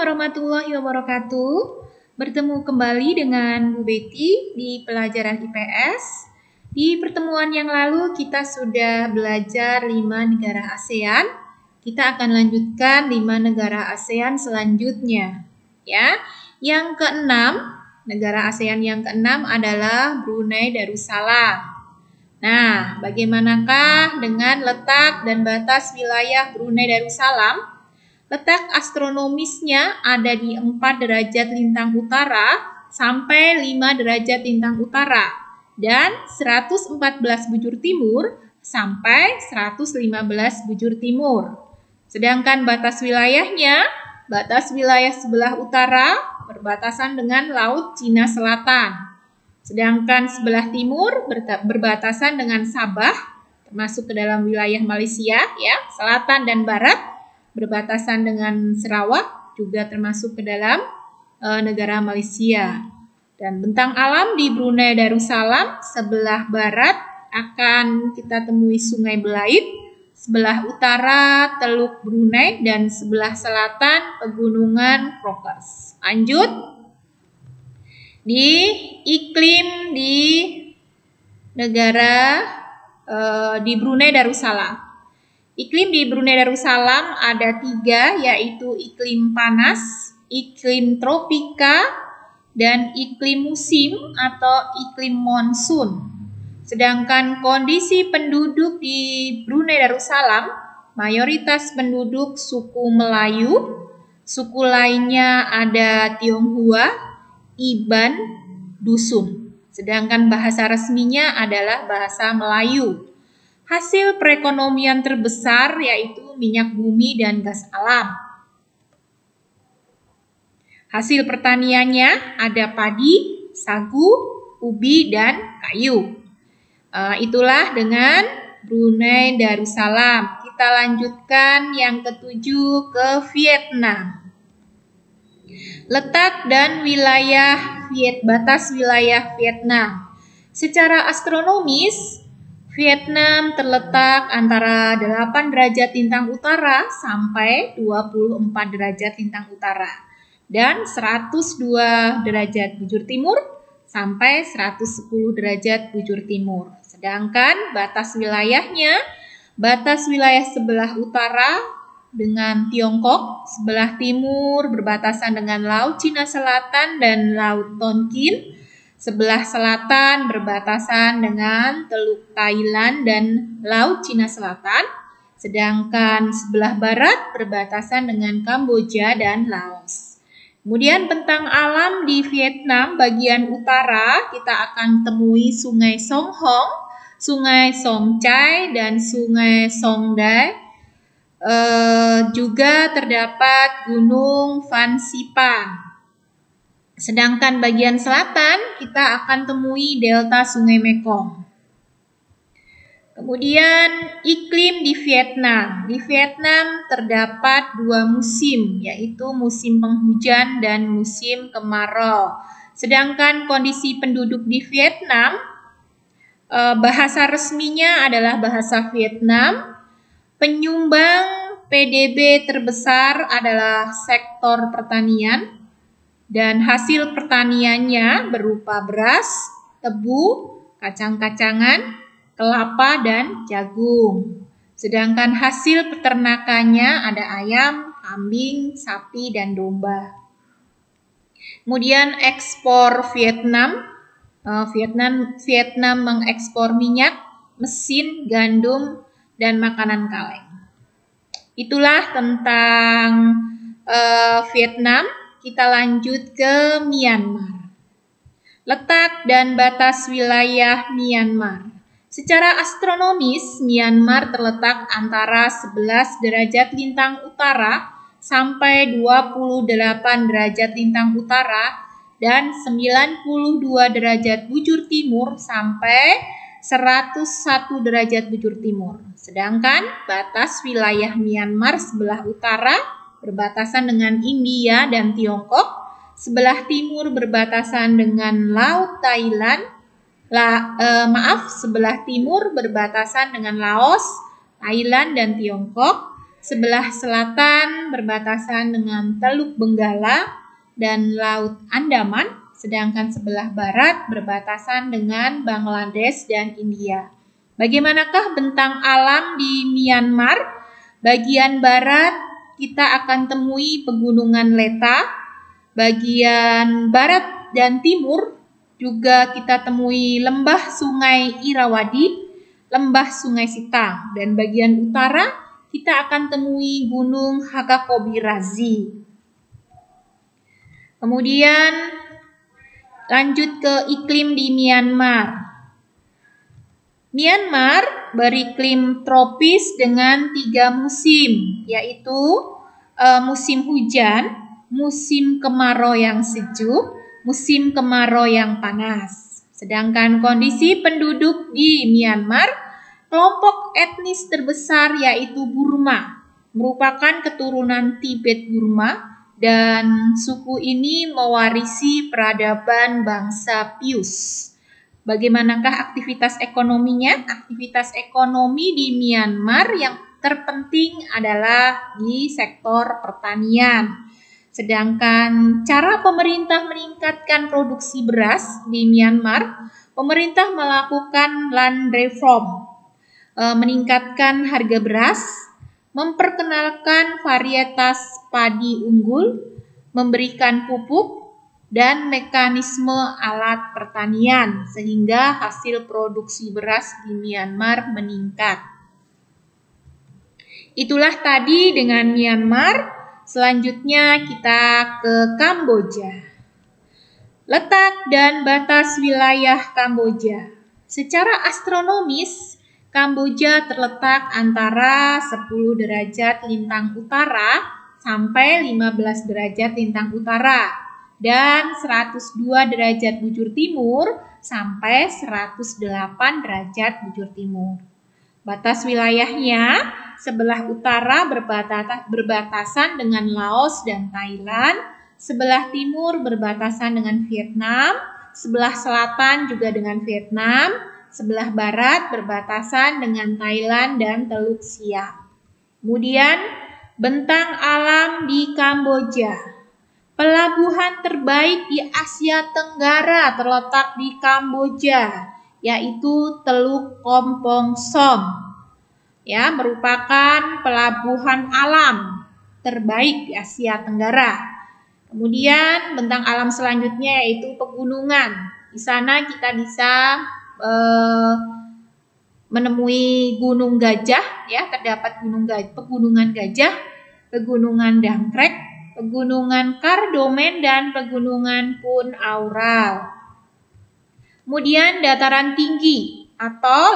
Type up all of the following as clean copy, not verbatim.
warahmatullahi wabarakatuh. Bertemu kembali dengan Bu Betty di pelajaran IPS. Di pertemuan yang lalu kita sudah belajar 5 negara ASEAN. Kita akan lanjutkan 5 negara ASEAN selanjutnya. Ya, yang keenam, negara ASEAN yang keenam adalah Brunei Darussalam. Nah, bagaimanakah dengan letak dan batas wilayah Brunei Darussalam? Letak astronomisnya ada di 4 derajat lintang utara sampai 5 derajat lintang utara dan 114 bujur timur sampai 115 bujur timur. Sedangkan batas wilayahnya, batas wilayah sebelah utara berbatasan dengan Laut Cina Selatan. Sedangkan sebelah timur berbatasan dengan Sabah, termasuk ke dalam wilayah Malaysia, ya, selatan dan barat berbatasan dengan Sarawak, juga termasuk ke dalam negara Malaysia. Dan bentang alam di Brunei Darussalam sebelah barat akan kita temui Sungai Belait, sebelah utara Teluk Brunei, dan sebelah selatan Pegunungan Crocus. Lanjut, di iklim di negara di Brunei Darussalam. Iklim di Brunei Darussalam ada 3, yaitu iklim panas, iklim tropika, dan iklim musim atau iklim monsun. Sedangkan kondisi penduduk di Brunei Darussalam, mayoritas penduduk suku Melayu, suku lainnya ada Tionghoa, Iban, Dusun. Sedangkan bahasa resminya adalah bahasa Melayu. Hasil perekonomian terbesar yaitu minyak bumi dan gas alam. Hasil pertaniannya ada padi, sagu, ubi, dan kayu. Itulah dengan Brunei Darussalam. Kita lanjutkan yang ketujuh ke Vietnam. Letak dan batas wilayah Vietnam. Secara astronomis, Vietnam terletak antara 8 derajat lintang utara sampai 24 derajat lintang utara dan 102 derajat bujur timur sampai 110 derajat bujur timur. Sedangkan batas wilayahnya, batas wilayah sebelah utara dengan Tiongkok, sebelah timur berbatasan dengan Laut Cina Selatan dan Laut Tonkin, sebelah selatan berbatasan dengan Teluk Thailand dan Laut Cina Selatan, sedangkan sebelah barat berbatasan dengan Kamboja dan Laos. Kemudian bentang alam di Vietnam bagian utara kita akan temui Sungai Song Hong, Sungai Song Chai, dan Sungai Song Dai. Juga terdapat Gunung Phan Xipang. Sedangkan bagian selatan kita akan temui delta Sungai Mekong. Kemudian iklim di Vietnam. Di Vietnam terdapat 2 musim, yaitu musim penghujan dan musim kemarau. Sedangkan kondisi penduduk di Vietnam, bahasa resminya adalah bahasa Vietnam. Penyumbang PDB terbesar adalah sektor pertanian. Dan hasil pertaniannya berupa beras, tebu, kacang-kacangan, kelapa, dan jagung. Sedangkan hasil peternakannya ada ayam, kambing, sapi, dan domba. Kemudian ekspor Vietnam. Vietnam mengekspor minyak, mesin, gandum, dan makanan kaleng. Itulah tentang Vietnam. Kita lanjut ke Myanmar. Letak dan batas wilayah Myanmar. Secara astronomis, Myanmar terletak antara 11 derajat lintang utara sampai 28 derajat lintang utara dan 92 derajat bujur timur sampai 101 derajat bujur timur. Sedangkan batas wilayah Myanmar sebelah utara berbatasan dengan India dan Tiongkok, sebelah timur berbatasan dengan Laut Thailand, sebelah timur berbatasan dengan Laos, Thailand, dan Tiongkok, Sebelah selatan berbatasan dengan Teluk Benggala dan Laut Andaman, sedangkan sebelah barat berbatasan dengan Bangladesh dan India. Bagaimanakah bentang alam di Myanmar? Bagian barat kita akan temui pegunungan Leta, bagian barat dan timur juga kita temui lembah Sungai Irrawaddy, lembah Sungai Sitang, dan bagian utara kita akan temui Gunung Hakakobirazi. Kemudian lanjut ke iklim di Myanmar. Myanmar beriklim tropis dengan 3 musim, yaitu musim hujan, musim kemarau yang sejuk, musim kemarau yang panas. Sedangkan kondisi penduduk di Myanmar, kelompok etnis terbesar yaitu Burma, merupakan keturunan Tibet Burma, dan suku ini mewarisi peradaban bangsa Pius. Bagaimanakah aktivitas ekonominya? Aktivitas ekonomi di Myanmar yang terpenting adalah di sektor pertanian. Sedangkan cara pemerintah meningkatkan produksi beras di Myanmar, pemerintah melakukan land reform, meningkatkan harga beras, memperkenalkan varietas padi unggul, memberikan pupuk, dan mekanisme alat pertanian sehingga hasil produksi beras di Myanmar meningkat. Itulah tadi dengan Myanmar. Selanjutnya kita ke Kamboja. Letak dan batas wilayah Kamboja. Secara astronomis, Kamboja terletak antara 10 derajat lintang utara sampai 15 derajat lintang utara dan 102 derajat bujur timur sampai 108 derajat bujur timur. Batas wilayahnya sebelah utara berbatasan dengan Laos dan Thailand, sebelah timur berbatasan dengan Vietnam, sebelah selatan juga dengan Vietnam, sebelah barat berbatasan dengan Thailand dan Teluk Siam. Kemudian bentang alam di Kamboja. Pelabuhan terbaik di Asia Tenggara terletak di Kamboja, yaitu Teluk Kompong Som. Ya, merupakan pelabuhan alam terbaik di Asia Tenggara. Kemudian bentang alam selanjutnya yaitu pegunungan. Di sana kita bisa menemui Gunung Gajah, ya, terdapat pegunungan Gajah, pegunungan Dangkrek, pegunungan Kardomen, dan pegunungan Pun Aural. Kemudian dataran tinggi atau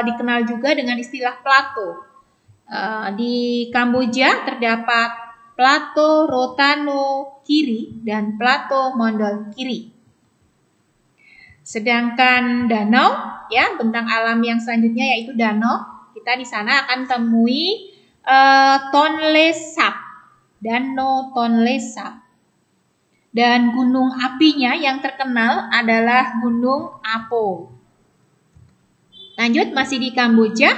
dikenal juga dengan istilah plato. Di Kamboja terdapat plato Rotano Kiri dan plato Mondol Kiri. Sedangkan danau, ya, bentang alam yang selanjutnya yaitu danau. Kita di sana akan temui Tonle Sap, Danau Tonle Sap. Dan gunung apinya yang terkenal adalah Gunung Apo. Lanjut, masih di Kamboja,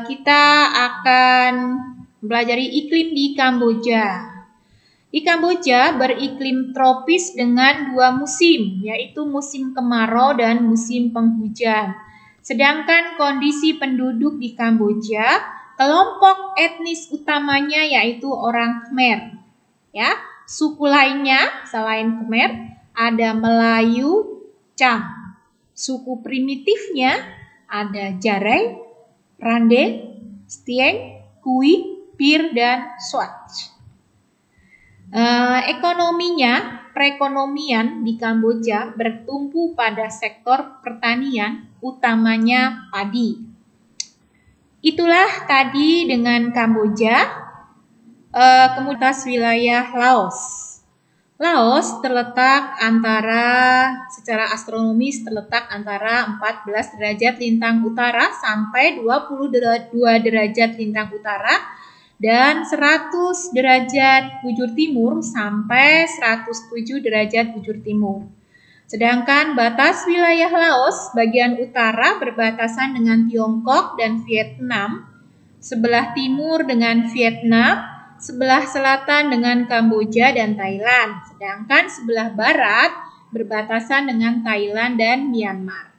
kita akan mempelajari iklim di Kamboja. Di Kamboja beriklim tropis dengan 2 musim, yaitu musim kemarau dan musim penghujan. Sedangkan kondisi penduduk di Kamboja, kelompok etnis utamanya yaitu orang Khmer. Ya, suku lainnya selain Khmer ada Melayu, Cham. Suku primitifnya ada Jarai, Rande, Stieng, Kui, Pir, dan Swatch. Perekonomian di Kamboja bertumpu pada sektor pertanian, utamanya padi. Itulah tadi dengan Kamboja. Kemudian wilayah Laos. Laos terletak secara astronomis terletak antara 14 derajat lintang utara sampai 22 derajat lintang utara dan 100 derajat bujur timur sampai 107 derajat bujur timur. Sedangkan batas wilayah Laos bagian utara berbatasan dengan Tiongkok dan Vietnam, sebelah timur dengan Vietnam, sebelah selatan dengan Kamboja dan Thailand, sedangkan sebelah barat berbatasan dengan Thailand dan Myanmar.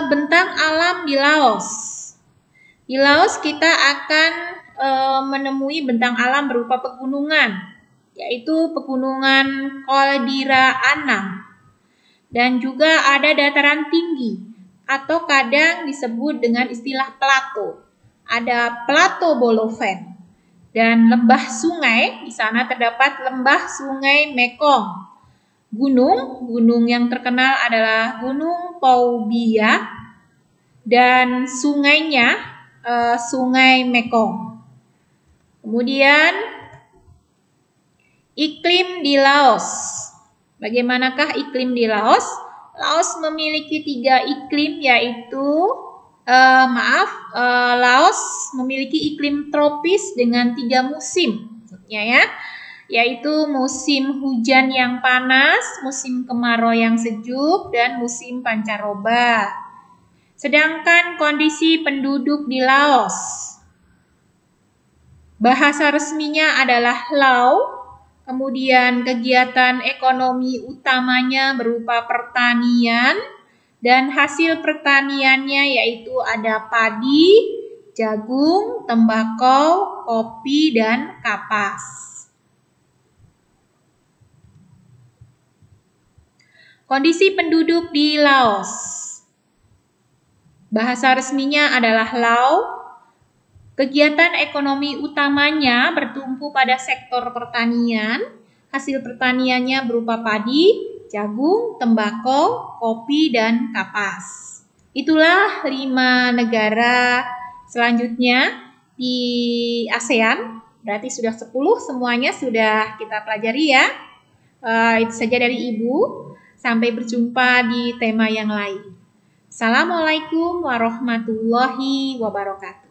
Bentang alam di Laos. Di Laos kita akan menemui bentang alam berupa pegunungan, yaitu pegunungan Caldera Anam, dan juga ada dataran tinggi atau kadang disebut dengan istilah plato. Ada plato Boloven dan lembah sungai. Di sana terdapat lembah sungai Mekong. Gunung yang terkenal adalah Gunung Pau Bia dan sungainya Sungai Mekong. Kemudian iklim di Laos. Bagaimanakah iklim di Laos? Laos memiliki 3 iklim, yaitu Laos memiliki iklim tropis dengan 3 musim, yaitu musim hujan yang panas, musim kemarau yang sejuk, dan musim pancaroba. Sedangkan kondisi penduduk di Laos, bahasa resminya adalah Lao. Kemudian kegiatan ekonomi utamanya berupa pertanian dan hasil pertaniannya yaitu ada padi, jagung, tembakau, kopi, dan kapas. Kondisi penduduk di Laos, bahasa resminya adalah Lao. Kegiatan ekonomi utamanya bertumpu pada sektor pertanian. Hasil pertaniannya berupa padi, jagung, tembakau, kopi, dan kapas. Itulah 5 negara selanjutnya di ASEAN. Berarti sudah 10, semuanya sudah kita pelajari ya. Itu saja dari Ibu. Sampai berjumpa di tema yang lain. Assalamualaikum warahmatullahi wabarakatuh.